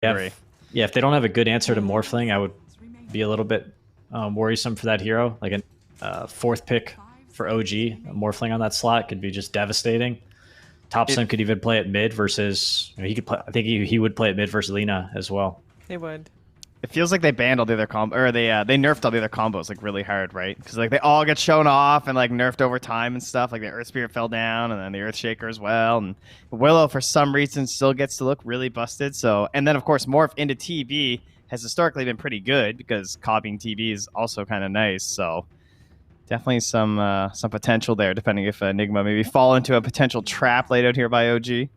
Yeah, Agree. yeah. If they don't have a good answer to Morphling, I would be a little bit worrisome for that hero. Like a fourth pick for OG, a Morphling on that slot could be just devastating. It Topson could even play at mid versus he could play. I think he would play at mid versus Lina as well. They would. it feels like they banned all the other combo, or they nerfed all the other combos like really hard, right? Because like they all get shown off and like nerfed over time and stuff. Like the Earth Spirit fell down, and then the Earth Shaker as well, and Willow for some reason still gets to look really busted. So, and then of course Morph into TB has historically been pretty good because copying TB is also kind of nice. So definitely some potential there, depending if Nigma maybe fall into a potential trap laid out here by OG.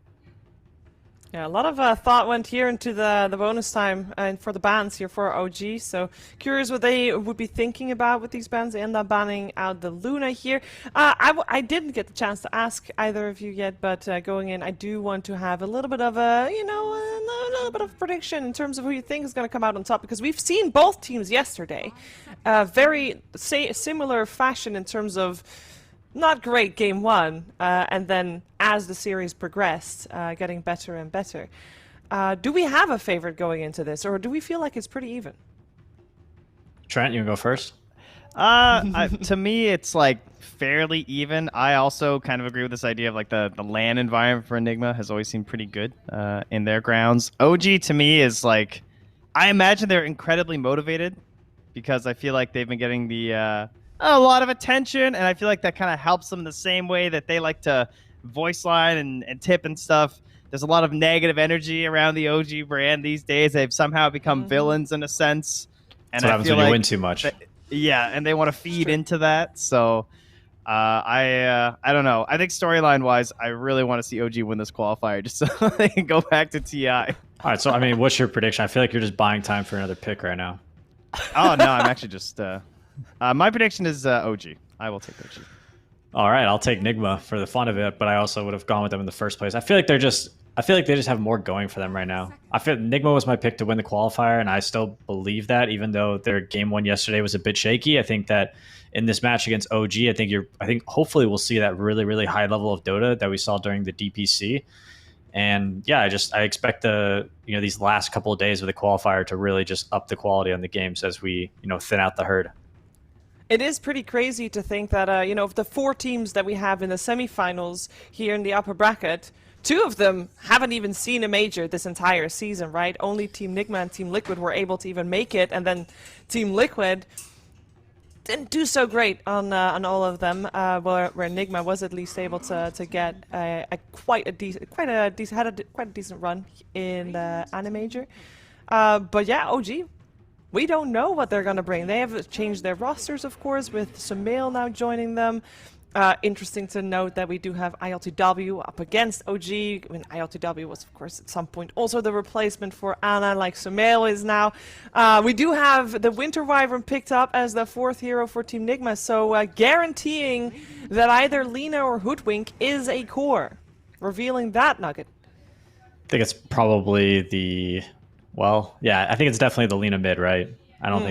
Yeah, a lot of thought went here into the bonus time and for the bans here for OG. So curious what they would be thinking about with these bans. They end up banning out the Luna here. I didn't get the chance to ask either of you yet, but going in, I do want to have a little bit of a little bit of prediction in terms of who you think is going to come out on top, because we've seen both teams yesterday, very similar fashion in terms of not great game one, and then as the series progressed, getting better and better. Do we have a favorite going into this, or do we feel like it's pretty even? Trent, you can go first. To me, it's like fairly even. I also kind of agree with this idea of like the LAN environment for Enigma has always seemed pretty good in their grounds. OG to me is like, I imagine they're incredibly motivated because I feel like they've been getting a lot of attention, and I feel like that kind of helps them the same way that they like to voice line and tip and stuff. There's a lot of negative energy around the OG brand these days. They've somehow become villains in a sense. And That's what happens when you win too much. Yeah, and they want to feed into that. So I don't know. I think storyline wise, I really want to see OG win this qualifier just so they can go back to TI. All right, so I mean, what's your prediction? I feel like you're just buying time for another pick right now. Oh no, I'm actually just. My prediction is OG. I will take OG. All right, I'll take Nigma for the fun of it, but I also would have gone with them in the first place. I feel like they just have more going for them right now. I feel Nigma was my pick to win the qualifier, and I still believe that, even though their game one yesterday was a bit shaky. I think that in this match against OG, I think hopefully we'll see that really, really high level of Dota that we saw during the DPC. And yeah, I expect these last couple of days of the qualifier to really just up the quality on the games as we thin out the herd. It is pretty crazy to think that, of the 4 teams that we have in the semifinals here in the upper bracket, 2 of them haven't even seen a major this entire season, right? Only Team Nigma and Team Liquid were able to even make it, and then Team Liquid didn't do so great on all of them, where Nigma was at least able to get quite a decent run in the Animajor. But yeah, OG. We don't know what they're going to bring. They have changed their rosters, of course, with Sumail now joining them. Interesting to note that we do have ILTW up against OG. I mean, ILTW was, of course, at some point also the replacement for Ana, like Sumail is now. We do have the Winter Wyvern picked up as the 4th hero for Team Nigma, so guaranteeing that either Lina or Hoodwink is a core. Revealing that nugget. I think it's probably I think it's definitely the Lina mid, right? I don't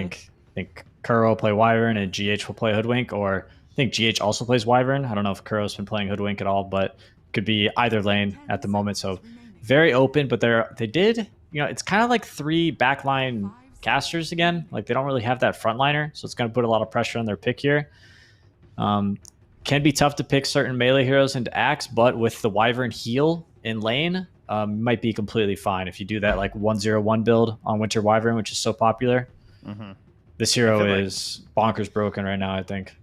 think Kuro will play Wyvern and GH will play Hoodwink, or I think GH also plays Wyvern. I don't know if Kuro's been playing Hoodwink at all, but could be either lane at the moment. So very open, but they did, it's kind of like 3 backline casters again. Like they don't really have that frontliner, so it's going to put a lot of pressure on their pick here. Can be tough to pick certain melee heroes into Axe, but with the Wyvern heal in lane, might be completely fine if you do that like 1-0-1 build on Winter Wyvern, which is so popular. This hero is bonkers broken right now, I think.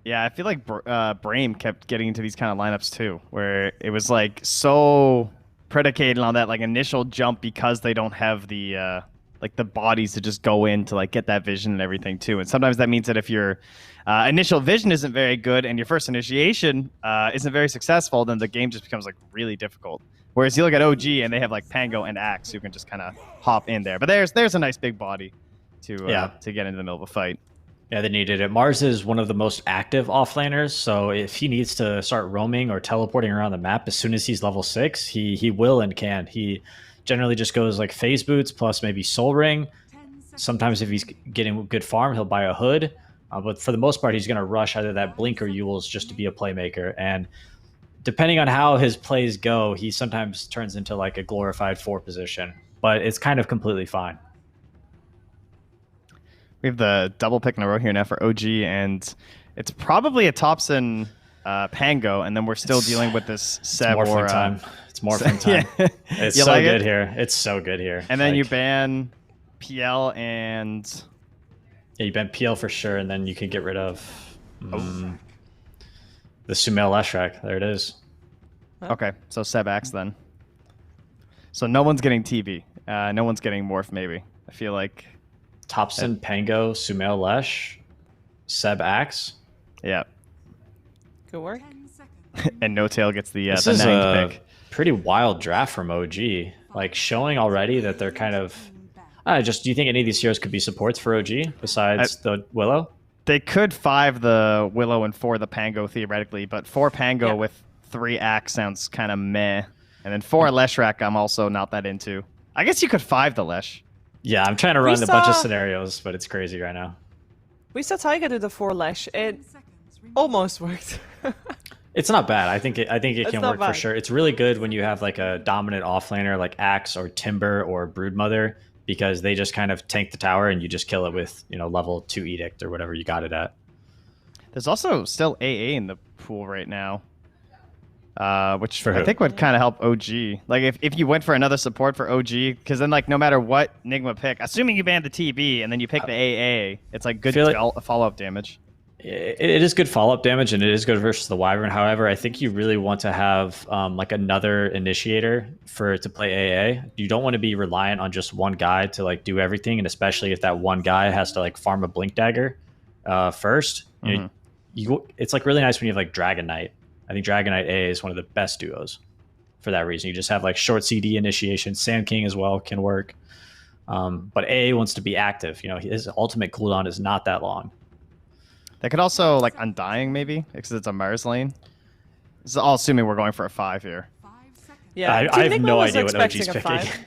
Yeah, I feel like Brame kept getting into these kind of lineups too, where it was like so predicated on that like initial jump because they don't have the like the bodies to just go in to like get that vision and everything too. And sometimes that means that if your initial vision isn't very good and your first initiation isn't very successful, then the game just becomes like really difficult. Whereas you look at OG and they have like Pango and Axe who can just kind of hop in there. But there's a nice big body to get into the middle of a fight. Yeah, they needed it. Mars is one of the most active offlaners, so if he needs to start roaming or teleporting around the map as soon as he's level 6, he will and can. He generally just goes like phase boots plus maybe soul ring. Sometimes if he's getting good farm, he'll buy a hood. But for the most part, he's going to rush either that blink or Yules just to be a playmaker. And depending on how his plays go, he sometimes turns into like a glorified 4 position. but it's kind of completely fine. We have the double pick in a row here now for OG, and it's probably a Thompson Pango, and then we're still dealing with this Seb Morphling or time. It's morphing time. Yeah. It's You so like good it? here. It's so good here. And then Like, you ban PL and yeah, you ban PL for sure, and then you can get rid of the Sumail Leshrac. There it is. okay, so Seb Axe then. So no one's getting TB. No one's getting Morph. Maybe I feel like Topson, Pango, Sumail Lesh, Seb Axe. yeah. Good work. And No Tail gets the This the is ninth a pick. pretty wild draft from OG. Like showing already that they're kind of. Do you think any of these heroes could be supports for OG besides the Willow? They could 5 the Willow and 4 the Pango theoretically, but 4 Pango Yeah. with 3 Axe sounds kind of meh. And then 4 Leshrac I'm also not that into. I guess you could 5 the Lesh. Yeah, I'm trying to run a bunch of saw- scenarios, but it's crazy right now. We saw Tiger do the 4 Lash. It almost worked. It's not bad. I think it can not work for bad. sure. It's really good when you have like a dominant offlaner like Axe or Timber or Broodmother, because they just kind of tank the tower and you just kill it with, level 2 Edict or whatever you got it at. There's also still AA in the pool right now. Which For I who? think would kind of help OG. Like if you went for another support for OG, because then like no matter what Nigma pick, assuming you ban the TB and then you pick the AA, it's like good feel like- follow-up damage. It is good follow-up damage, and it is good versus the Wyvern. However, I think you really want to have like another initiator for it to play AA. You don't want to be reliant on just one guy to like do everything, and especially if that one guy has to like farm a Blink Dagger first. It's like really nice when you have like Dragon Knight. I think Dragon Knight AA is one of the best duos for that reason. You just have like short CD initiation. Sand King as well can work, but AA wants to be active. His ultimate cooldown is not that long. They could also like Undying maybe because it's a Mars lane. This is all assuming we're going for a 5 here. Yeah, I Team have Nigma no was idea what OG's expecting a picking. 5.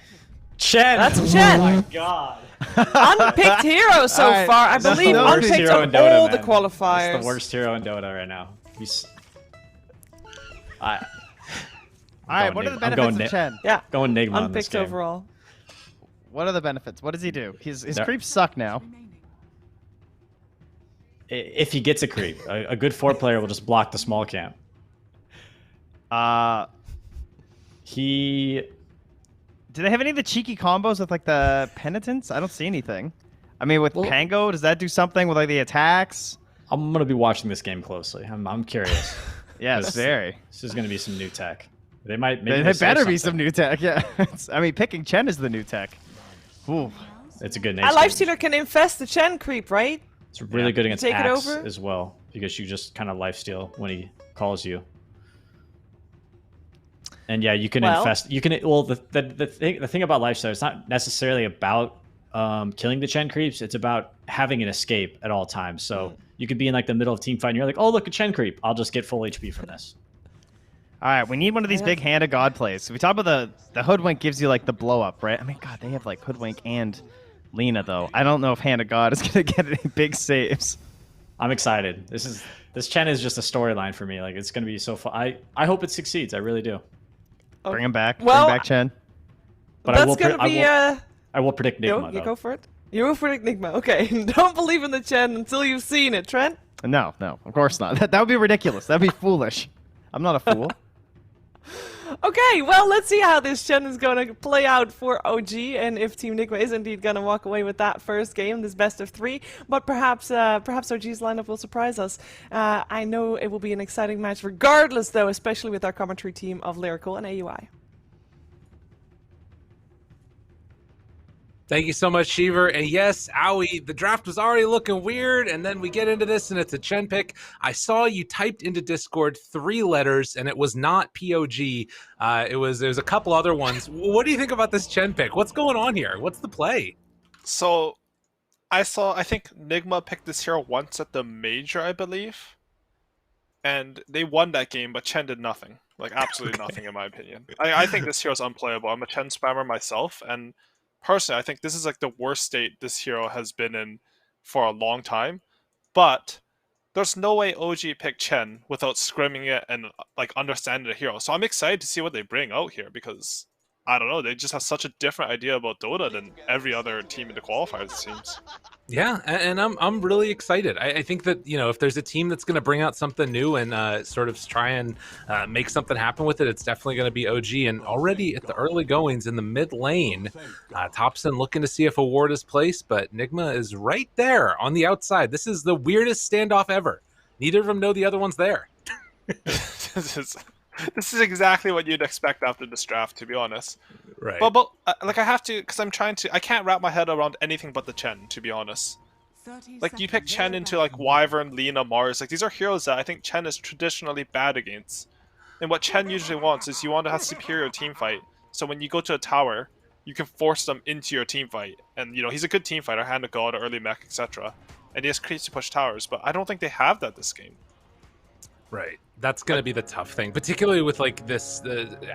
Chen! That's Chen. Oh my god. Unpicked hero so All right, far. I that's believe the worst unpicked hero on in Dota, all the man. qualifiers. It's the worst hero in Dota right now. All right, what are the benefits of Chen? Yeah, Going Nigma on this unpicked game. overall. What are the benefits? What does he do? His There- creeps suck now. If he gets a creep, a good 4 player will just block the small camp. He Do they have any of the cheeky combos with like the penitents? I don't see anything. I mean, with Pango, does that do something with like the attacks? I'm gonna be watching this game closely. I'm curious. Yes, This- very. This is gonna be some new tech. They might. Maybe There they better say be some something. new tech. Yeah. I mean, picking Chen is the new tech. Ooh. It's a good name. A Lifestealer can infest the Chen creep, right? It's really good against Take it Axe over? as well, because you just kind of lifesteal when he calls you. And yeah, you can Well- infest. You can. Well, the thing about lifesteal, it's not necessarily about killing the Chen creeps. It's about having an escape at all times. So you could be in like the middle of team fight, and you're like, oh look, a Chen creep. I'll just get full HP from this. All right, we need one of these big Hand of God plays. So we talk about the Hoodwink gives you like the blow up, right? I mean, God, they have like Hoodwink and Lina though. I don't know if Hand of God is gonna get any big saves. I'm excited. This Chen is just a storyline for me. Like it's gonna be so fun. I hope it succeeds. I really do. Bring him back. Well, Bring back Chen. But That's I will. gonna be I will predict no, Nigma you though. go for it. You go for Nigma. Okay, don't believe in the Chen until you've seen it, Trent. No, of course not. That would be ridiculous. That'd be foolish. I'm not a fool. Okay, well, let's see how this Chen is going to play out for OG, and if Team Nigma is indeed going to walk away with that first game, this best of 3. But perhaps OG's lineup will surprise us. I know it will be an exciting match regardless, though, especially with our commentary team of Lyrical and AUI. Thank you so much, Sheever. And yes, Aui, the draft was already looking weird, and then we get into this, and it's a Chen pick. I saw you typed into Discord 3 letters, and it was not POG. It was a couple other ones. What do you think about this Chen pick? What's going on here? What's the play? So, I think Nigma picked this hero once at the Major, I believe. And they won that game, but Chen did nothing. Like, absolutely nothing, in my opinion. I think this hero's unplayable. I'm a Chen spammer myself, and personally, I think this is like the worst state this hero has been in for a long time. But there's no way OG picked Chen without scrimming it and like understanding the hero. So I'm excited to see what they bring out here because I don't know, they just have such a different idea about Dota than every other team in the qualifiers, it seems. Yeah, and I'm really excited. I think that, you know, if there's a team that's going to bring out something new and sort of try and make something happen with it, it's definitely going to be OG. And already at the early goings in the mid lane, Thompson looking to see if a ward is placed, but Nigma is right there on the outside. This is the weirdest standoff ever. Neither of them know the other one's there. This is exactly what you'd expect after this draft, to be honest. Right. But like I have to, because I can't wrap my head around anything but the Chen, to be honest. Like, you pick Chen into like Wyvern, Lina, Mars. Like, these are heroes that I think Chen is traditionally bad against. And what Chen usually wants is you want to have superior team fight. So when you go to a tower, you can force them into your team fight. And, you know, he's a good team fighter, hand of god, early mech, etc. And he has creeps to push towers, but I don't think they have that this game. Right. That's going to be the tough thing, particularly with like this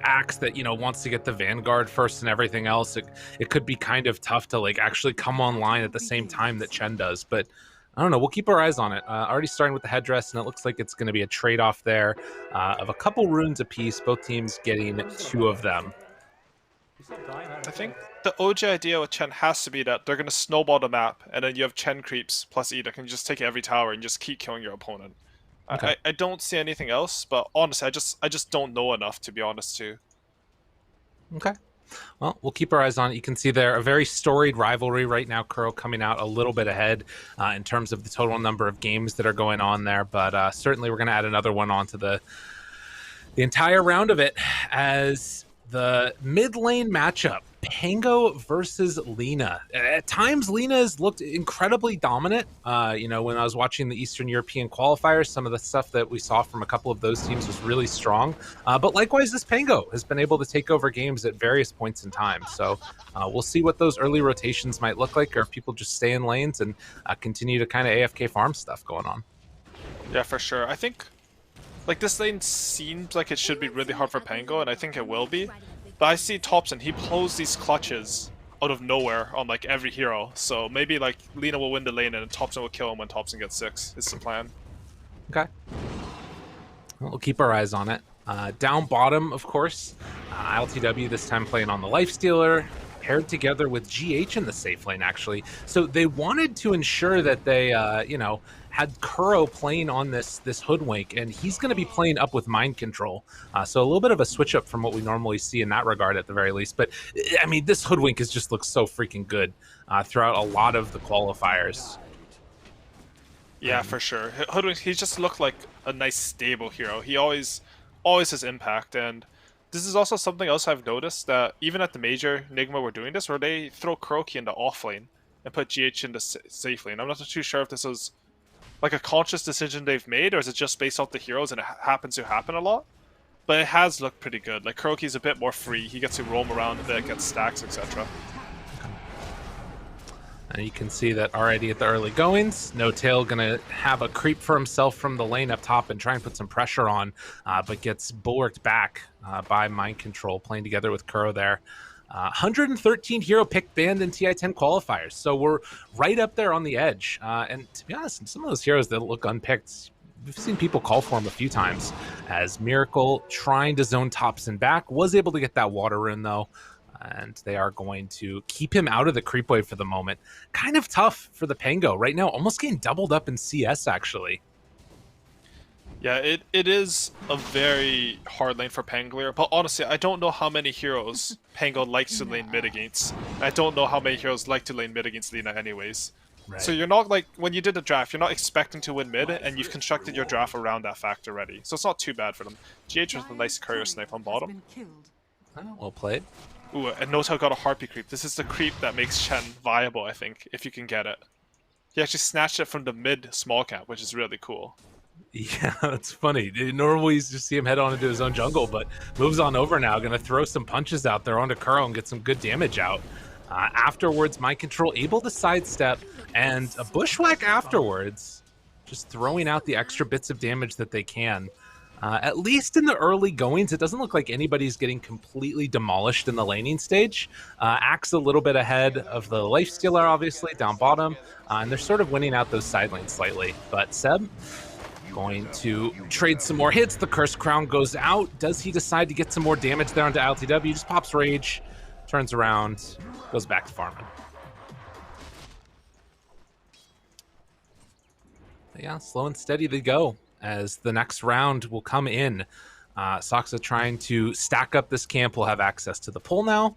Axe that, you know, wants to get the Vanguard first and everything else. It could be kind of tough to like actually come online at the same time that Chen does. But I don't know. We'll keep our eyes on it. Already starting with the headdress, and it looks like it's going to be a trade-off there of a couple runes apiece, both teams getting 2 of them. I think the OG idea with Chen has to be that they're going to snowball the map, and then you have Chen creeps plus E that can just take every tower and just keep killing your opponent. Okay. I don't see anything else, but honestly, I just don't know enough, to be honest, too. Okay. Well, we'll keep our eyes on it. You can see there a very storied rivalry right now. Kuro coming out a little bit ahead in terms of the total number of games that are going on there, but certainly we're going to add another one onto the entire round of it as the mid lane matchup. Pango versus Lina. At times, Lina has looked incredibly dominant. You know, when I was watching the Eastern European qualifiers, some of the stuff that we saw from a couple of those teams was really strong. But likewise, this Pango has been able to take over games at various points in time. So we'll see what those early rotations might look like, or if people just stay in lanes and continue to kind of AFK farm stuff going on. Yeah, for sure. I think, like, this lane seems like it should be really hard for Pango, and I think it will be. But I see Thompson, he pulls these clutches out of nowhere on like every hero. So maybe like Lina will win the lane and Thompson will kill him when Thompson gets 6. Is the plan. Okay. Well, we'll keep our eyes on it. Down bottom, of course, LTW this time playing on the Lifestealer, paired together with GH in the safe lane, actually. So they wanted to ensure that they, you know, had Kuro playing on this Hoodwink, and he's going to be playing up with Mind Control. So a little bit of a switch up from what we normally see in that regard at the very least. But, I mean, this Hoodwink just looks so freaking good throughout a lot of the qualifiers. Yeah, for sure. Hoodwink, he just looked like a nice stable hero. He always has impact, and this is also something else I've noticed, that even at the major, Nigma were doing this, where they throw Kuroki into off lane and put GH into safe lane. I'm not too sure if this was like a conscious decision they've made, or is it just based off the heroes and it happens to happen a lot? But it has looked pretty good. Like, Kuroki's a bit more free. He gets to roam around a bit, get stacks, etc. And you can see that already at the early goings, No Tail gonna have a creep for himself from the lane up top and try and put some pressure on, but gets bulwarked back by Mind Control, playing together with Kuro there. 113 hero pick banned in TI10 qualifiers, so we're right up there on the edge. And to be honest, some of those heroes that look unpicked, we've seen people call for them a few times. As Miracle trying to zone Thompson back, was able to get that water rune though, and they are going to keep him out of the creep wave for the moment. Kind of tough for the Pango right now, almost getting doubled up in CS actually. Yeah, it is a very hard lane for Pangolier, but honestly, I don't know how many heroes Pango likes to lane mid against. I don't know how many heroes like to lane mid against Lina anyways. Right. So you're not like, when you did the draft, you're not expecting to win mid, and you've constructed your draft around that fact already. So it's not too bad for them. GH with a nice courier snipe on bottom. Well played. Ooh, and Nota got a Harpy creep. This is the creep that makes Chen viable, I think, if you can get it. He actually snatched it from the mid small camp, which is really cool. Yeah, that's funny. Normally you just see him head on into his own jungle, but moves on over now. Going to throw some punches out there onto Kuro and get some good damage out. Afterwards, Mind Control able to sidestep, and a bushwhack afterwards, just throwing out the extra bits of damage that they can. At least in the early goings, it doesn't look like anybody's getting completely demolished in the laning stage. Axe a little bit ahead of the Lifestealer, obviously, down bottom, and they're sort of winning out those side lanes slightly. But Seb? Going to trade some more hits. The Cursed Crown goes out. Does he decide to get some more damage there onto LTW? Just pops Rage, turns around, goes back to farming. But yeah, slow and steady they go as the next round will come in. Soxa trying to stack up this camp. Will have access to the pull now.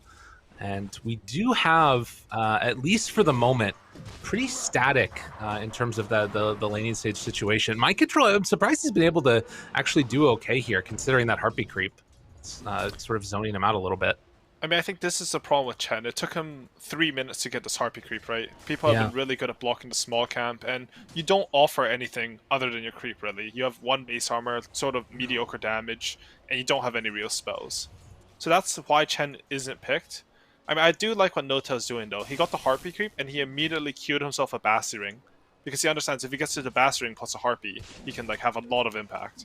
And we do have, at least for the moment, pretty static in terms of the laning stage situation. Mind control, I'm surprised he's been able to actually do okay here, considering that heartbeat creep. It's sort of zoning him out a little bit. I mean, I think this is the problem with Chen. It took him 3 minutes to get this heartbeat creep, right? People have been really good at blocking the small camp, and you don't offer anything other than your creep, really. You have 1 base armor, sort of mediocre damage, and you don't have any real spells. So that's why Chen isn't picked. I mean, I do like what Nota is doing, though. He got the heartbeat creep, and he immediately queued himself a Basti Ring. Because he understands if he gets to the Basti Ring plus a heartbeat, he can like have a lot of impact.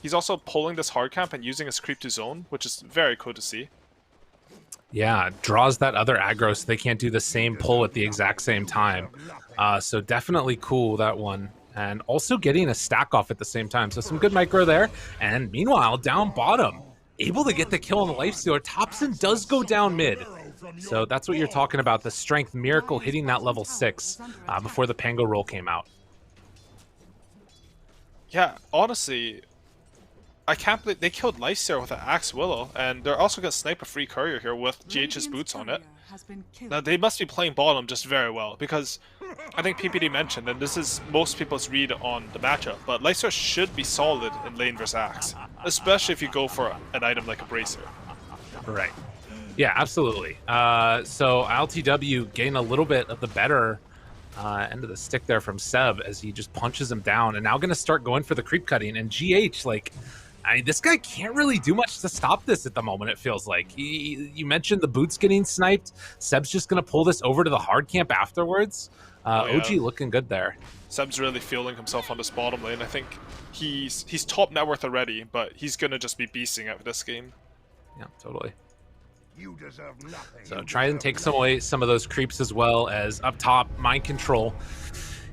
He's also pulling this hard camp and using his creep to zone, which is very cool to see. Yeah, draws that other aggro so they can't do the same pull at the exact same time. So definitely cool, that one. And also getting a stack off at the same time. So some good micro there. And meanwhile, down bottom, able to get the kill on the Lifestealer. Thompson does go down mid. So that's what you're talking about, the strength miracle hitting that level 6 before the Pango roll came out. Yeah, honestly, I can't believe they killed Lifestealer with an Axe Willow, and they're also going to snipe a free courier here with GH's boots on it. Now, they must be playing bottom just very well, because I think PPD mentioned, and this is most people's read on the matchup, but Lifestealer should be solid in lane versus Axe, especially if you go for an item like a Bracer. Right. Yeah, absolutely. So LTW gain a little bit of the better end of the stick there from Seb as he just punches him down, and now going to start going for the creep cutting, and GH, like, I mean, this guy can't really do much to stop this at the moment, it feels like. You mentioned the boots getting sniped. Seb's just going to pull this over to the hard camp afterwards. OG looking good there. Seb's really feeling himself on this bottom lane. I think he's top net worth already, but he's going to just be beasting out this game. Yeah, totally. So try and take some of those creeps as well as up top, mind control.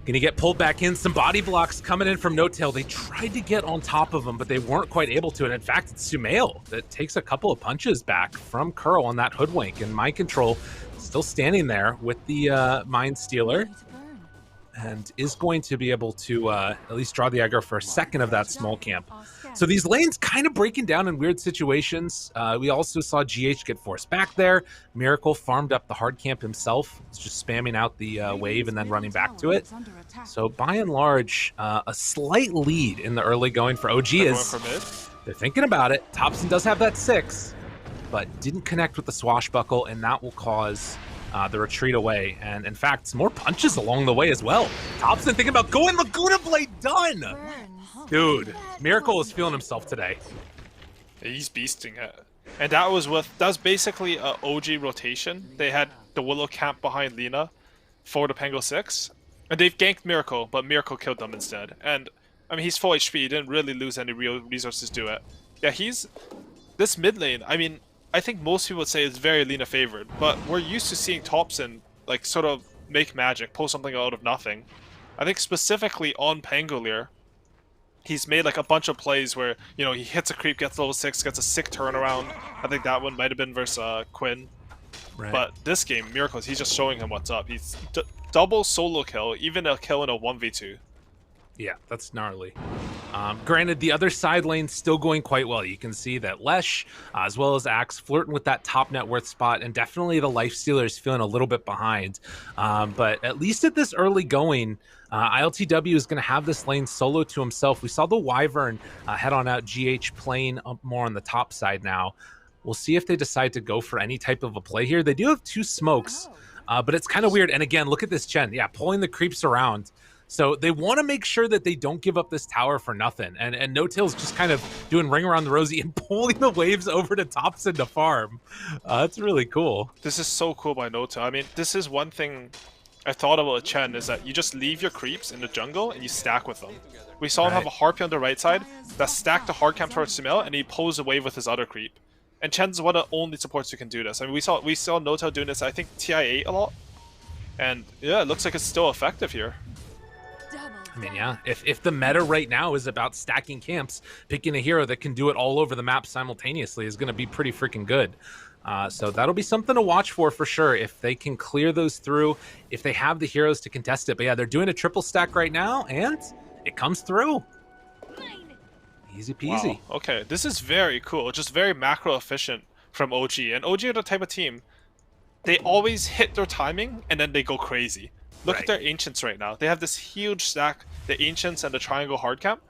Gonna get pulled back in. Some body blocks coming in from No Tail. They tried to get on top of him, but they weren't quite able to. And in fact, it's Sumail that takes a couple of punches back from Curl on that hoodwink. And mind control still standing there with the Mind Stealer. And is going to be able to at least draw the aggro for a second of that small camp. So these lanes kind of breaking down in weird situations. We also saw GH get forced back there. Miracle farmed up the hard camp himself. It's just spamming out the wave and then running back to it. So by and large, a slight lead in the early going for OG is they're thinking about it. Thompson does have that 6, but didn't connect with the swashbuckle, and that will cause the retreat away, and in fact, some more punches along the way as well. Thompson thinking about going Laguna Blade, done! Dude, Miracle is feeling himself today. He's beasting it. And that was basically a OG rotation. They had the Willow camp behind Lina for the Pango 6, and they've ganked Miracle, but Miracle killed them instead. And, I mean, he's full HP, he didn't really lose any real resources to it. Yeah, this mid lane, I mean, I think most people would say it's very Lina favored, but we're used to seeing Thompson like sort of make magic, pull something out of nothing. I think specifically on Pangolier, he's made like a bunch of plays where, you know, he hits a creep, gets level 6, gets a sick turnaround. I think that one might have been versus Quinn. Right. But this game, Miracles, he's just showing him what's up. He's double solo kill, even a kill in a 1v2. Yeah, that's gnarly. Granted, the other side lane's still going quite well. You can see that Lesh, as well as Axe, flirting with that top net worth spot, and definitely the Lifestealer is feeling a little bit behind. But at least at this early going, ILTW is going to have this lane solo to himself. We saw the Wyvern head on out, GH playing up more on the top side now. We'll see if they decide to go for any type of a play here. They do have 2 smokes, but it's kind of weird. And again, look at this Chen. Yeah, pulling the creeps around. So they want to make sure that they don't give up this tower for nothing. And No Tail's just kind of doing ring around the rosy and pulling the waves over to Thompson to farm. That's really cool. This is so cool by No Tail. I mean, this is one thing I thought about Chen, is that you just leave your creeps in the jungle and you stack with them. We saw him have a Harpy on the right side that stacked the hard camp towards Sumail, and he pulls a wave with his other creep. And Chen's one of the only supports who can do this. I mean, we saw No Tail doing this, I think, TI8 a lot. And yeah, it looks like it's still effective here. I mean, yeah, if the meta right now is about stacking camps, picking a hero that can do it all over the map simultaneously is going to be pretty freaking good. So that'll be something to watch for sure, if they can clear those through, if they have the heroes to contest it. But yeah, they're doing a triple stack right now, and it comes through. Easy peasy. Wow. Okay, this is very cool. Just very macro efficient from OG. And OG are the type of team, they always hit their timing and then they go crazy. Look at their Ancients right now. They have this huge stack, the Ancients and the Triangle hard camp.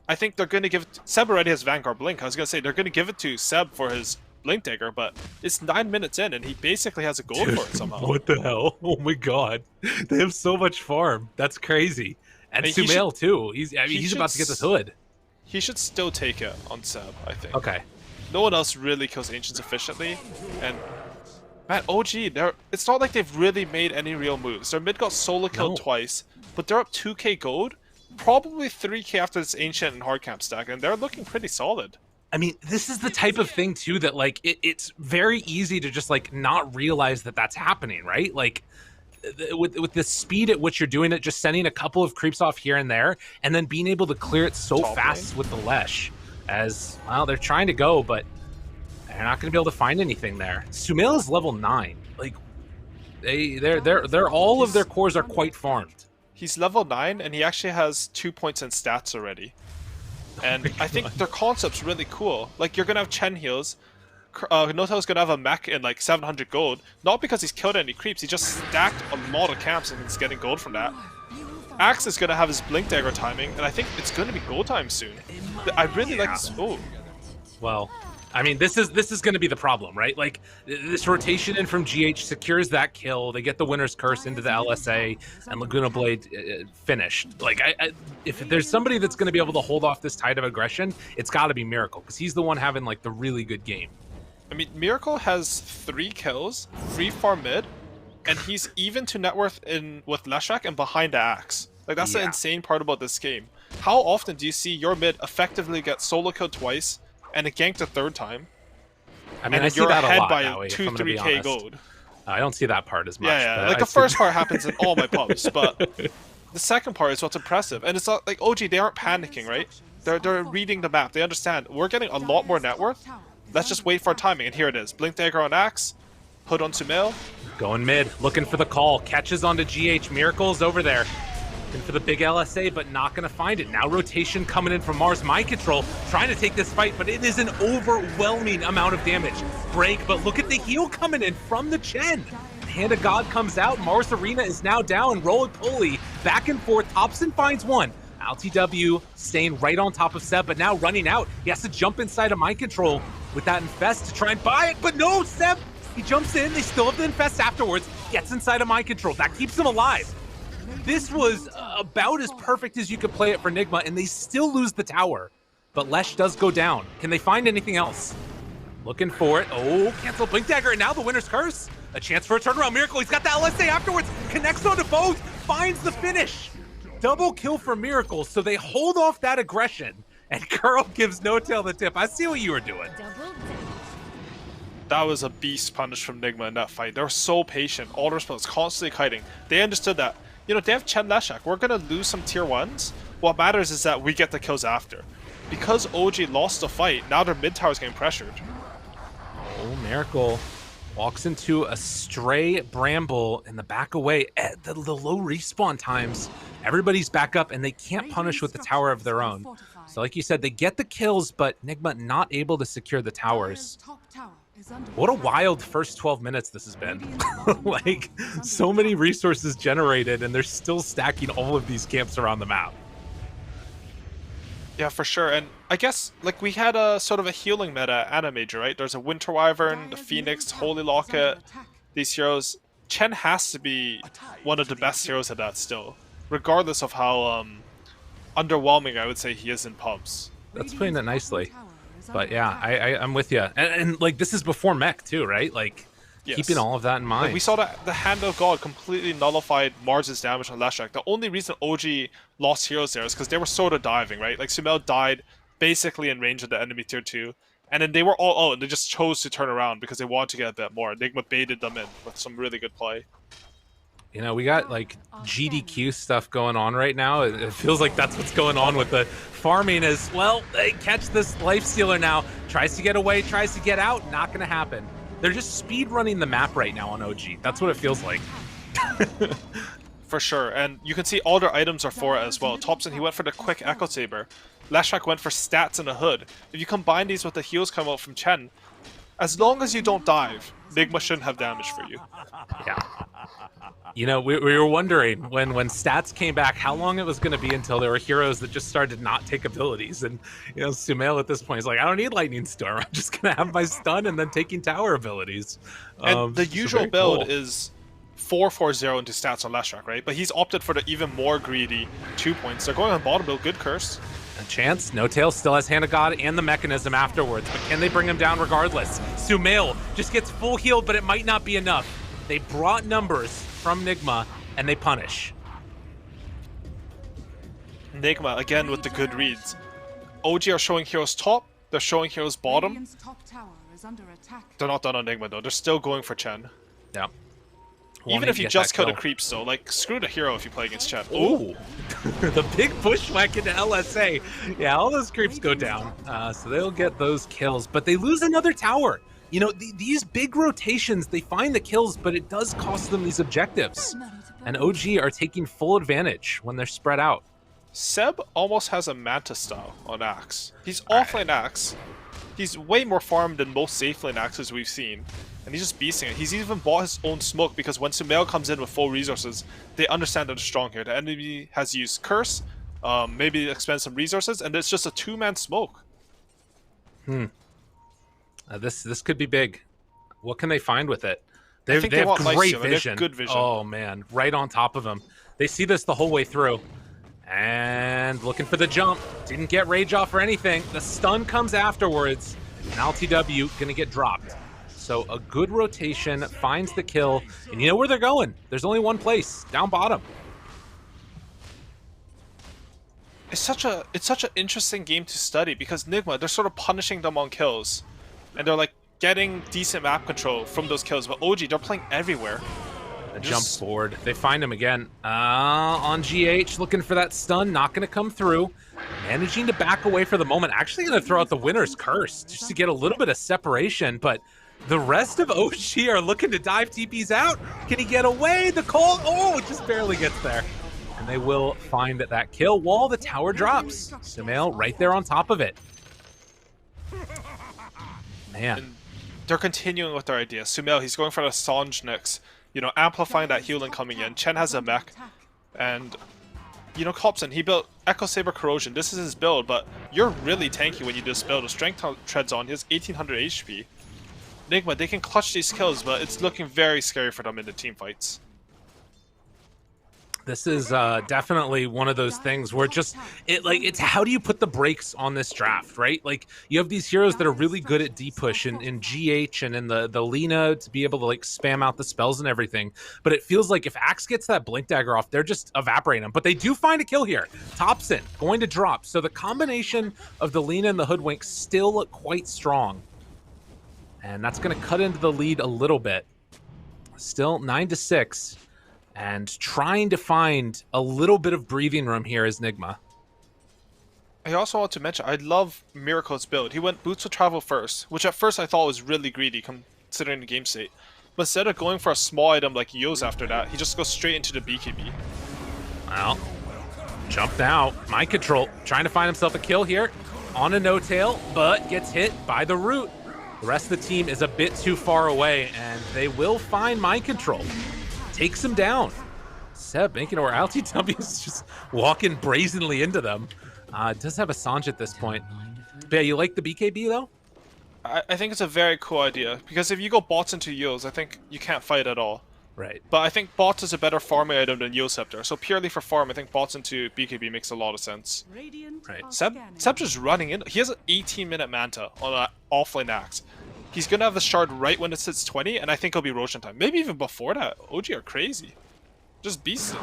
I think they're going to give it... Seb already has Vanguard Blink. I was going to say they're going to give it to Seb for his Blink Dagger, but it's 9 minutes in and he basically has a gold for it somehow. What the hell? Oh my god. They have so much farm. That's crazy. And Sumail too. He's about to get this hood. He should still take it on Seb, I think. Okay. No one else really kills Ancients efficiently, and man, OG, it's not like they've really made any real moves. Their mid got solo killed twice, but they're up 2k gold, probably 3k after this Ancient and hard camp stack, and they're looking pretty solid. I mean, this is the type of thing too that like it's very easy to just like not realize that that's happening, right? Like with the speed at which you're doing it, just sending a couple of creeps off here and there, and then being able to clear it so fast with the Lesh. As well, they're trying to go, but they're not going to be able to find anything there. Sumail is level 9. Like they're all of their cores are quite farmed. He's level 9, and he actually has 2 points in stats already. And I think their concept's really cool. Like, you're going to have Chen heals. Notel's going to have a mech in like 700 gold. Not because he's killed any creeps, he just stacked a lot of camps and he's getting gold from that. Axe is going to have his Blink Dagger timing, and I think it's going to be gold time soon. I really like this. Oh. Well, I mean, this is going to be the problem, right? Like, this rotation in from GH secures that kill. They get the Winner's Curse into the LSA, and Laguna Blade finished. Like, if there's somebody that's going to be able to hold off this tide of aggression, it's got to be Miracle, because he's the one having, like, the really good game. I mean, Miracle has 3 kills, free farm mid, and he's even to net worth with Leshrac and behind the Axe. Like, that's the insane part about this game. How often do you see your mid effectively get solo killed twice and it ganked a 3rd time? I mean, and I see you're that ahead a lot, by Howie, 2-3k gold. I don't see that part as much. Yeah. Like, the first part happens in all my pubs, but the second part is what's impressive. And it's not like OG, they aren't panicking, right? They're reading the map. They understand we're getting a lot more net worth. Let's just wait for our timing, and here it is. Blink Dagger on Axe, Hood on Sumail. Going mid, looking for the call. Catches onto GH. Miracle's over there. Looking for the big LSA, but not going to find it. Now rotation coming in from Mars. Mind Control trying to take this fight, but it is an overwhelming amount of damage. Break, but look at the heal coming in from the Chen. Hand of God comes out. Mars Arena is now down. Roly-poly, back and forth. Thompson finds one. LTW staying right on top of Seb, but now running out. He has to jump inside of Mind Control with that Infest to try and buy it, but no, Seb, he jumps in. They still have the Infest afterwards, gets inside of Mind Control. That keeps him alive. This was about as perfect as you could play it for Nigma, and they still lose the tower. But Lesh does go down. Can they find anything else? Looking for it. Oh, cancel Blink Dagger, and now the Winner's Curse. A chance for a turnaround. Miracle, he's got the LSA afterwards. Connects onto both, finds the finish. Double kill for Miracle, so they hold off that aggression, and Curl gives Notail the tip. I see what you were doing. That was a beast punish from Nigma in that fight. They were so patient. All their spells constantly kiting. They understood that, you know, they have Chen Leshrac. We're going to lose some tier 1s. What matters is that we get the kills after. Because OG lost the fight, now their mid tower is getting pressured. Oh, Miracle walks into a stray Bramble in the back away. At the low respawn times, everybody's back up, and they can't punish with the tower of their own. So like you said, they get the kills, but Nigma not able to secure the towers. What a wild first 12 minutes this has been. Like, so many resources generated, and they're still stacking all of these camps around the map. Yeah, for sure. And I guess, like, we had a sort of a healing meta and a major, right? There's a Winter Wyvern, the Phoenix, Holy Locket, these heroes. Chen has to be one of the best heroes at that still, regardless of how underwhelming I would say he is in pubs. That's putting it nicely. But yeah, I'm with you. And like, this is before mech too, right? Like, yes. Keeping all of that in mind. Like, we saw that the Hand of God completely nullified Mars' damage on Leshrac. The only reason OG lost heroes there is because they were sort of diving, right? Like, Sumail died basically in range of the enemy tier 2. And then they were all out, and they just chose to turn around because they wanted to get a bit more. Nigma baited them in with some really good play. You know, we got like GDQ stuff going on right now. It feels like that's what's going on with the farming as well. They catch this Lifestealer now, tries to get away, tries to get out, not going to happen. They're just speed running the map right now on OG. That's what it feels like. For sure, and you can see all their items are for it as well. Thompson, he went for the quick Echo Saber. Leshrac went for stats and a hood. If you combine these with the heals coming out from Chen, as long as you don't dive, Nigma shouldn't have damage for you. Yeah. You know, we were wondering when stats came back how long it was going to be until there were heroes that just started to not take abilities. And, you know, Sumail at this point is like, I don't need Lightning Storm. I'm just going to have my stun and then taking tower abilities. And the so usual build cool. is 4-4-0 into stats on Leshrac, right? But he's opted for the even more greedy 2 points. They're going on bottom build, good curse. A chance. No Tail still has Hand of God and the mechanism afterwards, but can they bring him down regardless? Sumail just gets full healed, but it might not be enough. They brought numbers from Nigma, and they punish. Nigma, again with the good reads. OG are showing heroes top, they're showing heroes bottom. They're not done on Nigma though, they're still going for Chen. Yeah. Even if you just kill the creeps though, like, screw the hero if you play against Chen. Ooh. The big bushwhack into LSA. Yeah, all those creeps go down, so they'll get those kills, but they lose another tower. You know, these big rotations, they find the kills, but it does cost them these objectives. And OG are taking full advantage when they're spread out. Seb almost has a Manta style on Axe. He's offlane Axe. He's way more farmed than most safe lane Axes we've seen. And he's just beasting it. He's even bought his own smoke because when Sumail comes in with full resources, they understand that they're strong here. The enemy has used Curse, maybe expend some resources, and it's just a 2-man smoke. This could be big. What can they find with it? They have great vision. Good vision. Oh man, right on top of them. They see this the whole way through. And looking for the jump. Didn't get rage off or anything. The stun comes afterwards. And LTW gonna get dropped. So a good rotation finds the kill. And you know where they're going. There's only one place, down bottom. It's such an interesting game to study because Nigma, they're sort of punishing them on kills. And they're like getting decent map control from those kills, but OG, they're playing everywhere. A jump forward. They find him again. On GH, looking for that stun, not going to come through. Managing to back away for the moment. Actually going to throw out the winner's curse just to get a little bit of separation, but the rest of OG are looking to dive TPs out. Can he get away? The call, oh, it just barely gets there. And they will find that kill while the tower drops. Sumail right there on top of it. Man. And they're continuing with their idea. Sumail, he's going for the Sange next. You know, amplifying that healing coming in. Chen has a mech. And, you know, Copson, he built Echo Saber Corrosion. This is his build, but you're really tanky when you do this build. The Strength treads on. He has 1800 HP. Nigma, they can clutch these kills, but it's looking very scary for them in the team fights. This is definitely one of those things where it's how do you put the brakes on this draft, right? Like, you have these heroes that are really good at D-push in GH and in the Lina to be able to, like, spam out the spells and everything. But it feels like if Axe gets that Blink Dagger off, they're just evaporating them. But they do find a kill here. Thompson going to drop. So the combination of the Lina and the Hoodwink still quite strong. And that's going to cut into the lead a little bit. Still 9-6. And trying to find a little bit of breathing room here is Nigma. I also want to mention, I love Miracle's build. He went Boots of Travel first, which at first I thought was really greedy considering the game state. But instead of going for a small item like Yo's after that, he just goes straight into the BKB. Well, jump now. Mind control. Trying to find himself a kill here on a no-tail, but gets hit by the root. The rest of the team is a bit too far away, and they will find mind control. Takes him down. Seb making or LTW is just walking brazenly into them. Does have a Sange at this point. But yeah, you like the BKB though? I think it's a very cool idea because if you go bots into Yos, I think you can't fight at all. Right. But I think bots is a better farming item than Yo Scepter. So purely for farm, I think bots into BKB makes a lot of sense. Right. Seb's just running in. He has an 18-minute Manta on an offlane Axe. He's going to have the shard right when it sits 20, and I think it'll be Roshan time. Maybe even before that. OG are crazy. Just beasting.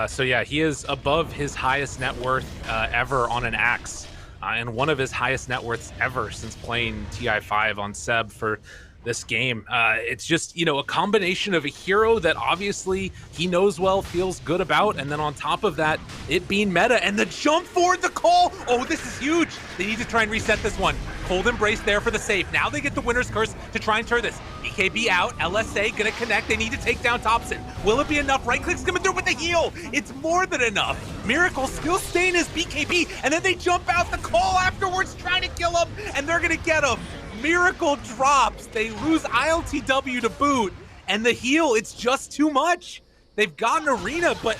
So yeah, he is above his highest net worth ever on an Axe. And one of his highest net worths ever since playing TI5 on Seb for this game. It's just, you know, a combination of a hero that obviously he knows well, feels good about, and then on top of that, it being meta, and the jump forward, the call! Oh, this is huge! They need to try and reset this one. Cold Embrace there for the save. Now they get the Winner's Curse to try and turn this. BKB out, LSA gonna connect, they need to take down Thompson. Will it be enough? Right click's coming through with the heal! It's more than enough! Miracle still staying as BKB, and then they jump out the call afterwards trying to kill him, and they're gonna get him! Miracle drops, they lose ILTW to boot, and the heal, it's just too much. They've got an arena, but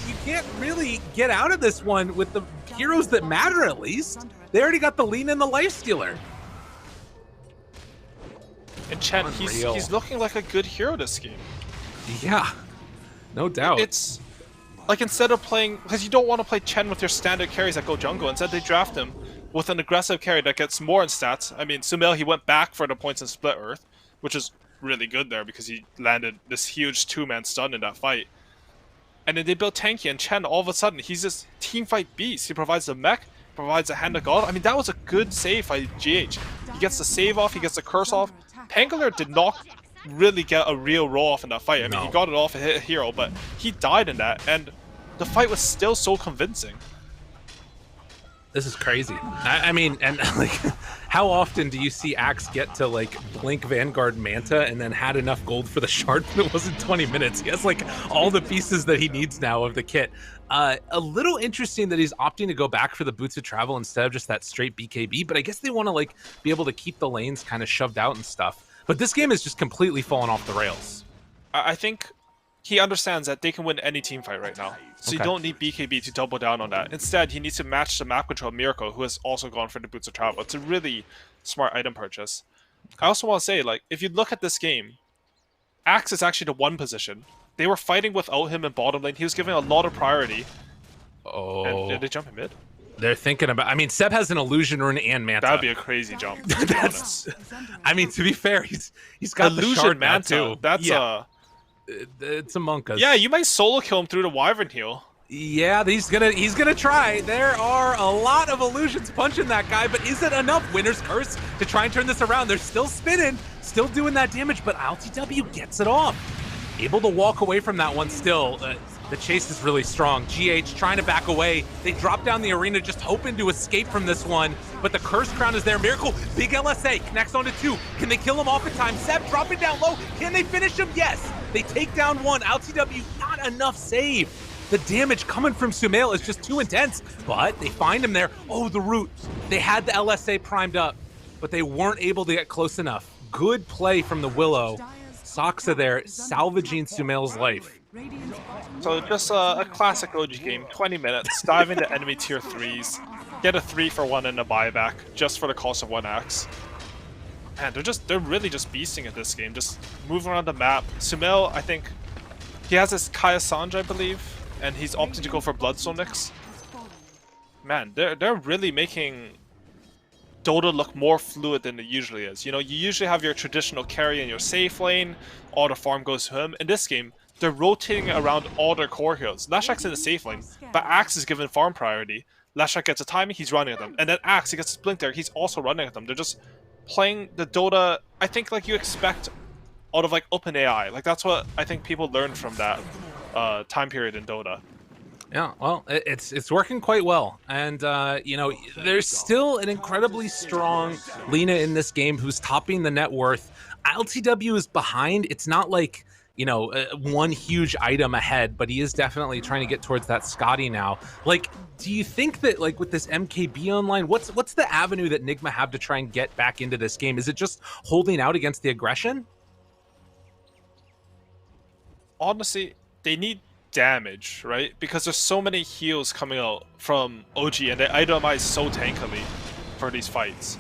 you can't really get out of this one with the heroes that matter, at least. They already got the Lina and the Lifestealer. And Chen, he's looking like a good hero this game. Yeah, no doubt. It's like, instead of playing, because you don't want to play Chen with your standard carries that go jungle, instead they draft him with an aggressive carry that gets more in stats. I mean, Sumail, he went back for the points in Split Earth, which is really good there because he landed this huge 2-man stun in that fight. And then they built Tanky, and Chen, all of a sudden, he's this teamfight beast. He provides the mech, provides a hand of God. I mean, that was a good save by GH. He gets the save off, he gets the curse off. Pangolier did not really get a real roll off in that fight. I mean, he got it off a hit hero, but he died in that, and the fight was still so convincing. This is crazy. I mean, and like, how often do you see Axe get to like blink Vanguard Manta and then had enough gold for the shard and it wasn't 20 minutes? He has like all the pieces that he needs now of the kit. A little interesting that he's opting to go back for the Boots of Travel instead of just that straight BKB, but I guess they want to like be able to keep the lanes kind of shoved out and stuff. But this game is just completely fallen off the rails. I think he understands that they can win any team fight right now. So you don't need BKB to double down on that. Instead, he needs to match the map control Miracle, who has also gone for the Boots of Travel. It's a really smart item purchase. I also want to say, like, if you look at this game, Axe is actually the 1 position. They were fighting without him in bottom lane. He was given a lot of priority. Oh. And did they jump in mid? They're thinking about, I mean, Seb has an illusion rune and Manta. That would be a crazy jump. That's, I mean, to be fair, he's got illusion the shard Manta too. That's it's a Monkas. Yeah, you might solo kill him through the Wyvern heal. Yeah, he's gonna try. There are a lot of illusions punching that guy, but is it enough? Winner's Curse to try and turn this around. They're still spinning, still doing that damage, but LTW gets it off. Able to walk away from that one still. The chase is really strong. GH trying to back away. They drop down the arena just hoping to escape from this one, but the Curse Crown is there. Miracle, big LSA, connects onto 2. Can they kill him off in time? Seb dropping down low. Can they finish him? Yes. They take down 1. LTW, not enough save. The damage coming from Sumail is just too intense, but they find him there. Oh, the root. They had the LSA primed up, but they weren't able to get close enough. Good play from the Willow. Soxa there, salvaging Sumail's life. So just a classic OG game, 20 minutes, dive into enemy tier 3s, get a 3-for-1 in a buyback, just for the cost of 1 axe. Man, they're really just beasting at this game, just moving around the map. Sumail, I think, he has his Kaya Sanj, I believe, and he's opting to go for Bloodstone Nyx. Man, they're really making Dota look more fluid than it usually is. You know, you usually have your traditional carry in your safe lane, all the farm goes to him. In this game, they're rotating around all their core heroes. Lashak's in the safe lane, but Axe is given farm priority. Lashak gets a timing, he's running at them. And then Axe, he gets a Blink there, he's also running at them. They're just playing the Dota, I think, like you expect out of like OpenAI. Like that's what I think people learned from that time period in Dota. Yeah, well, it's working quite well, and you know, there's still an incredibly strong Lina in this game who's topping the net worth. LTW is behind. It's not like, you know, one huge item ahead, but he is definitely trying to get towards that Scotty now. Like, do you think that, like, with this MKB online, what's the avenue that Nigma have to try and get back into this game? Is it just holding out against the aggression? Honestly, they need damage, right? Because there's so many heals coming out from OG, and they itemize so tankily for these fights.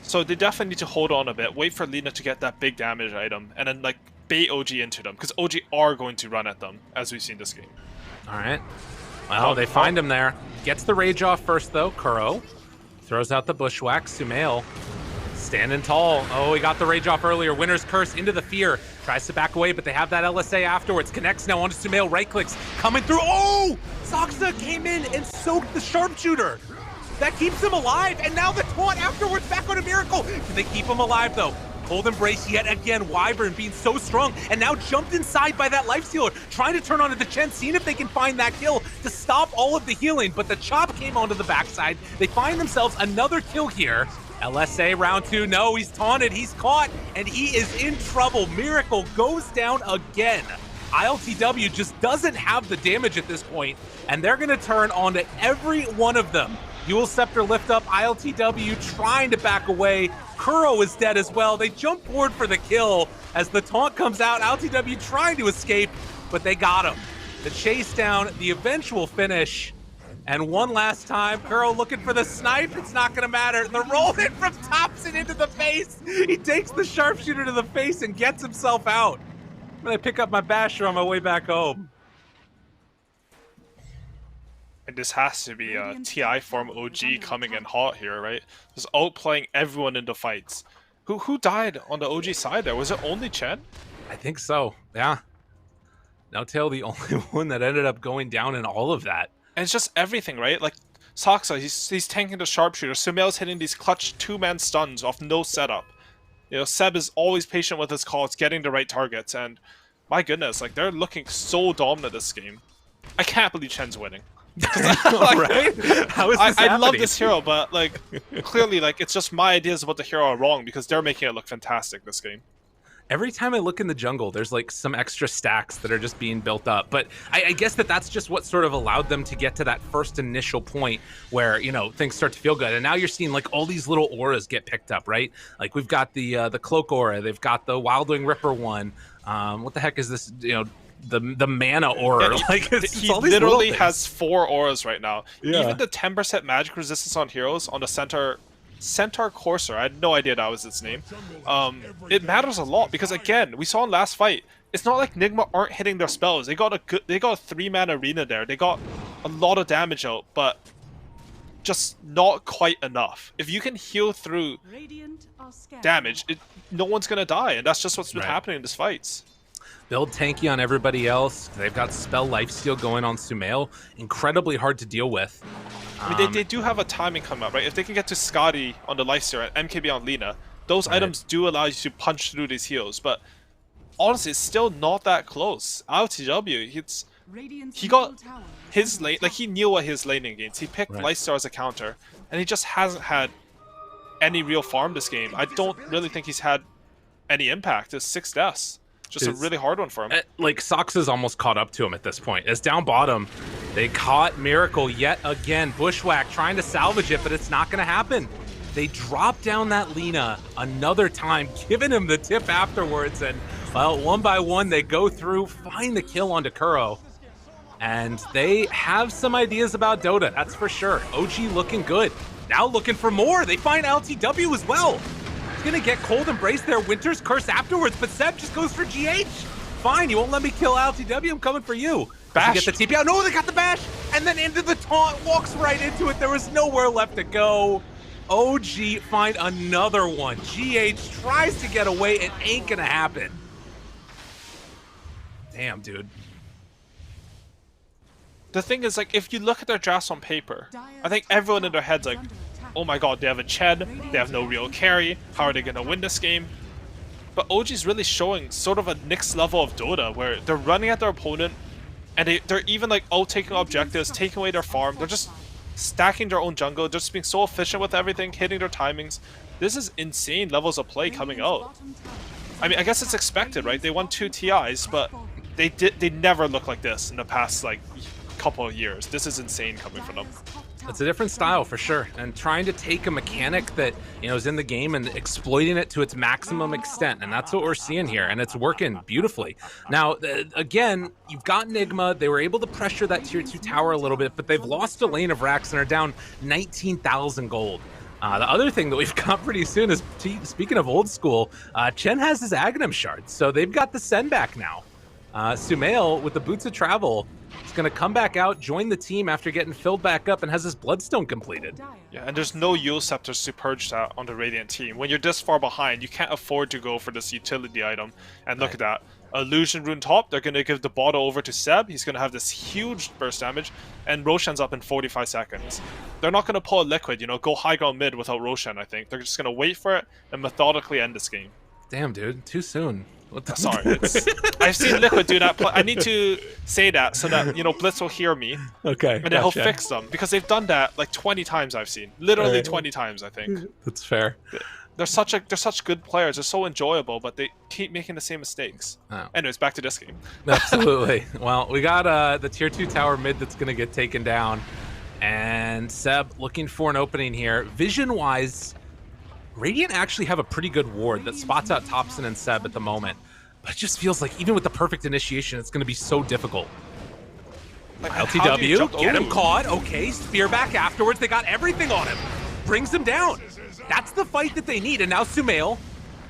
So they definitely need to hold on a bit, wait for Lina to get that big damage item, and then like bait OG into them, because OG are going to run at them, as we've seen this game. All right. Well, they find him there. Gets the rage off first, though. Kuro throws out the bushwhack. Sumail standing tall. Oh, he got the rage off earlier. Winner's Curse into the fear. Tries to back away, but they have that LSA afterwards. Connects now onto Sumail. Right clicks. Coming through. Oh! Soxa came in and soaked the sharpshooter. That keeps him alive. And now the taunt afterwards back on a Miracle. Can they keep him alive, though? Cold Embrace yet again. Wyvern being so strong and now jumped inside by that Lifestealer, trying to turn onto the Chen, seeing if they can find that kill to stop all of the healing, but the chop came onto the backside. They find themselves another kill here. LSA round 2, no, he's taunted, he's caught, and he is in trouble. Miracle goes down again. ILTW just doesn't have the damage at this point, and they're gonna turn onto every one of them. Dual Scepter lift up, ILTW trying to back away. Kuro is dead as well. They jump forward for the kill as the taunt comes out. ILTW trying to escape, but they got him. The chase down, the eventual finish. And one last time, Kuro looking for the snipe. It's not gonna matter. The roll hit from Thompson into the face. He takes the sharpshooter to the face and gets himself out. I'm gonna pick up my basher on my way back home. And this has to be a TI form OG coming in hot here, right? Just outplaying everyone in the fights. Who died on the OG side there? Was it only Chen? I think so, yeah. No-Tail the only one that ended up going down in all of that. And it's just everything, right? Like, Saksa, he's tanking the sharpshooter. Sumail's hitting these clutch two-man stuns off no setup. You know, Seb is always patient with his calls, getting the right targets, and my goodness, like, they're looking so dominant this game. I can't believe Chen's winning. Right? How is this I love happening? this hero, but, like, clearly, like, it's just my ideas about the hero are wrong because they're making it look fantastic this game. Every time I look in the jungle, there's like some extra stacks that are just being built up. But I guess that's just what sort of allowed them to get to that first initial point where, you know, things start to feel good. And now you're seeing like all these little auras get picked up, right? Like we've got the Cloak aura, they've got the Wildwing Ripper one. What the heck is this? You know, the mana aura. Yeah, like he all these literally little has 4 auras right now. Yeah. Even the 10% magic resistance on heroes on the Centaur Courser, I had no idea that was its name. It matters a lot because again, we saw in last fight, it's not like Nigma aren't hitting their spells. They got a 3-man arena there. They got a lot of damage out, but just not quite enough. If you can heal through damage, no one's gonna die, and that's just what's been happening in these fights. Build tanky on everybody else. They've got spell lifesteal going on Sumail. Incredibly hard to deal with. I mean, they do have a timing coming up, right? If they can get to Scotty on the Lifestealer and MKB on Lina, those items do allow you to punch through these heals, but honestly, it's still not that close. LTW, he got his lane, like he knew what his laning against. He picked Lifestealer as a counter, and he just hasn't had any real farm this game. I don't really think he's had any impact. It's 6 deaths. Just a really hard one for him. Like, Sox is almost caught up to him at this point. As down bottom, they caught Miracle yet again. Bushwhack trying to salvage it, but it's not going to happen. They drop down that Lina another time, giving him the tip afterwards. And, well, one by one, they go through, find the kill onto Kuro. And they have some ideas about Dota, that's for sure. OG looking good. Now looking for more. They find LTW as well. Gonna get Cold Embrace there, Winter's Curse afterwards, but Seb just goes for GH. Fine, you won't let me kill LTW, I'm coming for you. Bash. Get the TP out. No, they got the bash, and then into the taunt, walks right into it. There was nowhere left to go. OG find another one. GH tries to get away, it ain't gonna happen. Damn, dude. The thing is, like, if you look at their drafts on paper, I think everyone in their head's like, oh my god, they have a Chen, they have no real carry, how are they gonna win this game? But OG's really showing sort of a next level of Dota, where they're running at their opponent, and they're even like taking objectives, taking away their farm, they're just stacking their own jungle, just being so efficient with everything, hitting their timings. This is insane levels of play coming out. I mean, I guess it's expected, right? They won 2 TIs, but they never looked like this in the past, like, couple of years. This is insane coming from them. It's a different style for sure, and trying to take a mechanic that, you know, is in the game and exploiting it to its maximum extent, and that's what we're seeing here, and it's working beautifully. Now, again, you've got Nigma. They were able to pressure that tier 2 tower a little bit, but they've lost a lane of racks and are down 19,000 gold. The other thing that we've got pretty soon is, speaking of old school, Chen has his Aghanim shards, so they've got the send back now. Sumail, with the Boots of Travel, is going to come back out, join the team after getting filled back up, and has his Bloodstone completed. Yeah, and there's no Yule Scepters to purge that on the Radiant team. When you're this far behind, you can't afford to go for this utility item. And look at that. Illusion Rune top, they're going to give the bottle over to Seb. He's going to have this huge burst damage, and Roshan's up in 45 seconds. They're not going to pull a Liquid, you know, go high ground mid without Roshan, I think. They're just going to wait for it and methodically end this game. Damn, dude, too soon. What the Sorry, I've seen Liquid do that. I need to say that so that Blitz will hear me. Okay, and then he'll fix them because they've done that like 20 times. I've seen literally 20 times. I think that's fair. They're such good players. They're so enjoyable, but they keep making the same mistakes. Oh. Anyways, back to this game. Absolutely. Well, we got the tier 2 tower mid that's gonna get taken down, and Seb looking for an opening here. Vision-wise, Radiant actually have a pretty good ward that spots out Topson and Seb at the moment, but it just feels like even with the perfect initiation, it's going to be so difficult. Like, LTW, get him caught. Okay, spear back afterwards. They got everything on him. Brings him down. That's the fight that they need. And now Sumail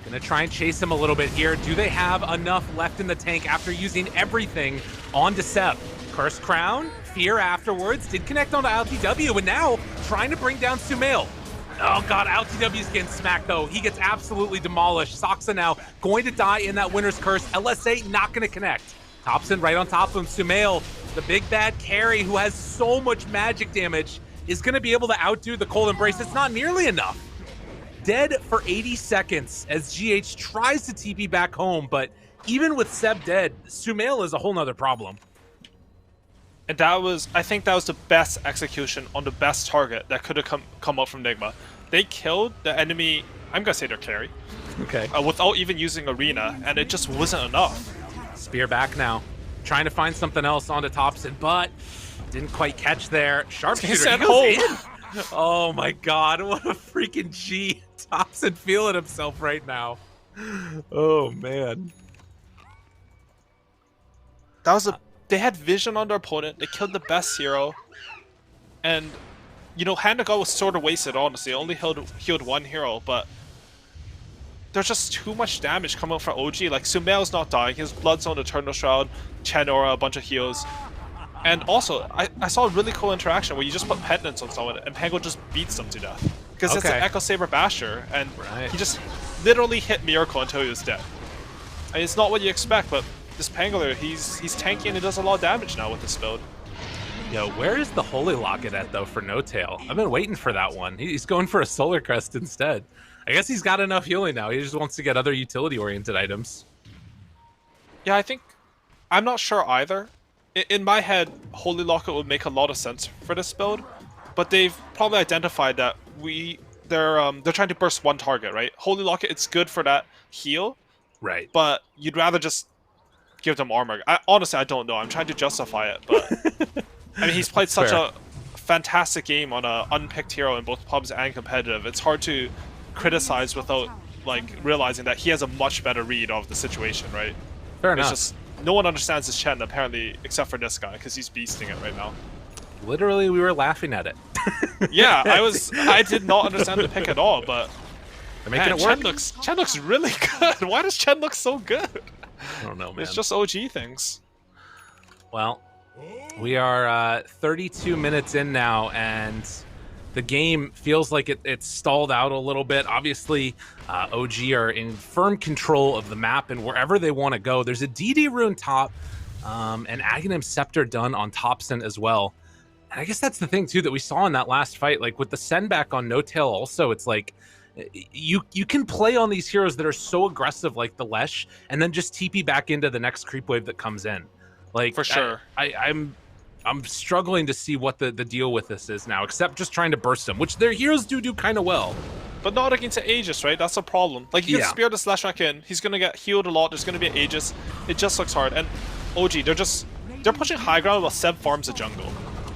going to try and chase him a little bit here. Do they have enough left in the tank after using everything onto Seb? Curse Crown, Fear afterwards. Did connect onto LTW, and now trying to bring down Sumail. Oh god, LTW's getting smacked though. He gets absolutely demolished. Soxa now going to die in that Winter's Curse. LSA not going to connect. Topson right on top of him. Sumail, the big bad carry who has so much magic damage, is going to be able to outdo the Cold Embrace. It's not nearly enough. Dead for 80 seconds as GH tries to TP back home, but even with Seb dead, Sumail is a whole nother problem. And I think that was the best execution on the best target that could have come up from Nigma. They killed the enemy, I'm gonna say their carry, okay, without even using Arena, and it just wasn't enough. Spear back now, trying to find something else onto Topson, but didn't quite catch there. Sharpshooter, he goes in. Oh my god, what a freaking G. Topson feeling himself right now. Oh man. That was they had vision on their opponent, they killed the best hero, and Hand of God was sort of wasted, honestly. Only healed one hero, but there's just too much damage coming from OG. Like, Sumail's not dying, his Bloodstone, Eternal Shroud, Chen Aura, a bunch of heals. And also, I saw a really cool interaction where you just put Penance on someone and Pango just beats them to death. Because it's an Echo Saber Basher, and he just literally hit Miracle until he was dead. And it's not what you expect, but this Pangolier, he's tanky and he does a lot of damage now with this build. Yo, where is the Holy Locket at, though, for No Tail? I've been waiting for that one. He's going for a Solar Crest instead. I guess he's got enough healing now. He just wants to get other utility-oriented items. Yeah, I'm not sure either. In my head, Holy Locket would make a lot of sense for this build, but they've probably identified that they're trying to burst one target, right? Holy Locket, it's good for that heal, right? But you'd rather just give them armor. Honestly, I don't know. I'm trying to justify it, but I mean, he's played such a fantastic game on an unpicked hero in both pubs and competitive. It's hard to criticize without realizing that he has a much better read of the situation, right? Fair enough. It's just no one understands his Chen apparently, except for this guy, because he's beasting it right now. Literally, we were laughing at it. Yeah, I did not understand the pick at all, but they're making it work. Chen looks really good. Why does Chen look so good? I don't know, man. It's just OG things. Well, we are 32 minutes in now, and the game feels like it's stalled out a little bit. Obviously, OG are in firm control of the map and wherever they want to go. There's a DD rune top, and Aghanim Scepter done on Topson as well. And I guess that's the thing, too, that we saw in that last fight. Like, with the send back on No Tail also, it's like, you can play on these heroes that are so aggressive, like the Lesh, and then just TP back into the next creep wave that comes in. Like, for sure. I'm struggling to see what the deal with this is now, except just trying to burst them, which their heroes do kind of well. But not against Aegis, right? That's a problem. Like, you can spear the Slash back in, he's going to get healed a lot, there's going to be Aegis. It just looks hard. And OG, they're pushing high ground while Seb farms the jungle.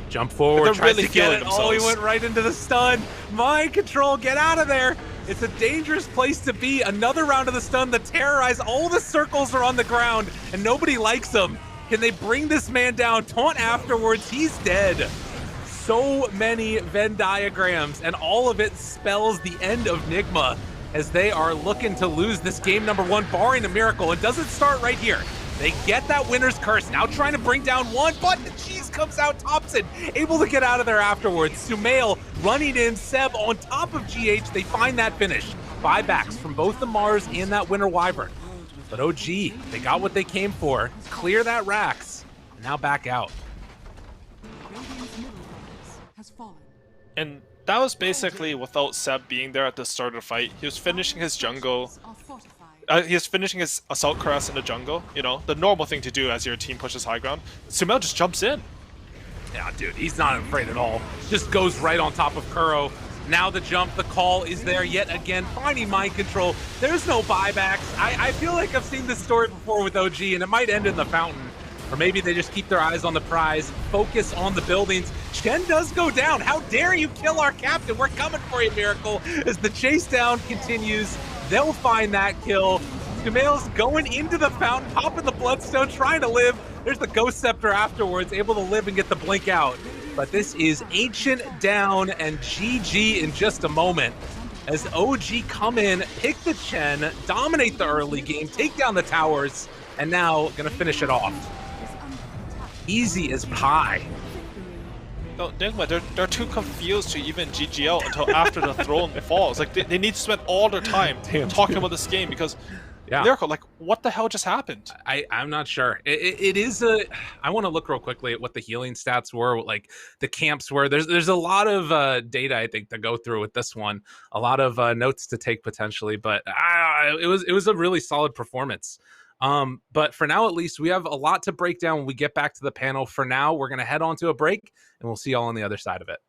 Jump forward, tries really to get it. themselves. Oh, he went right into the stun. Mind control, get out of there. It's a dangerous place to be. Another round of the stun, the terrorize. All the circles are on the ground, and nobody likes him. Can they bring this man down? Taunt afterwards, he's dead. So many Venn diagrams, and all of it spells the end of Nigma as they are looking to lose this game number one, barring a miracle. It doesn't start right here. They get that Winter's Curse, now trying to bring down one, but the cheese comes out. Topson able to get out of there afterwards. Sumail running in, Seb on top of GH. They find that finish. Buybacks from both the Mars and that Winter Wyvern. But OG, they got what they came for. Clear that Rax, and now back out. And that was basically without Seb being there at the start of the fight. He was finishing his jungle. He's finishing his assault caress in the jungle. You know, the normal thing to do as your team pushes high ground. Sumail just jumps in. Yeah, dude, he's not afraid at all. Just goes right on top of Kuro. Now the jump, the call is there yet again, finding mind control. There's no buybacks. I feel like I've seen this story before with OG, and it might end in the fountain. Or maybe they just keep their eyes on the prize, focus on the buildings. Chen does go down. How dare you kill our captain? We're coming for you, Miracle. As the chase down continues, they'll find that kill. Sumail's going into the fountain, popping the Bloodstone, trying to live. There's the Ghost Scepter afterwards, able to live and get the blink out. But this is Ancient down and GG in just a moment. As OG come in, pick the Chen, dominate the early game, take down the towers, and now gonna finish it off. Easy as pie. No, Nigma, they're too confused to even GGL until after the throne falls. Like, they need to spend all their time talking about this game because Lyrical, like, what the hell just happened? I'm not sure. It is a. I want to look real quickly at what the healing stats were, what, like the camps were. There's a lot of data I think to go through with this one. A lot of notes to take potentially, but it was a really solid performance. But for now, at least, we have a lot to break down when we get back to the panel. For now, we're gonna head on to a break, and we'll see y'all on the other side of it.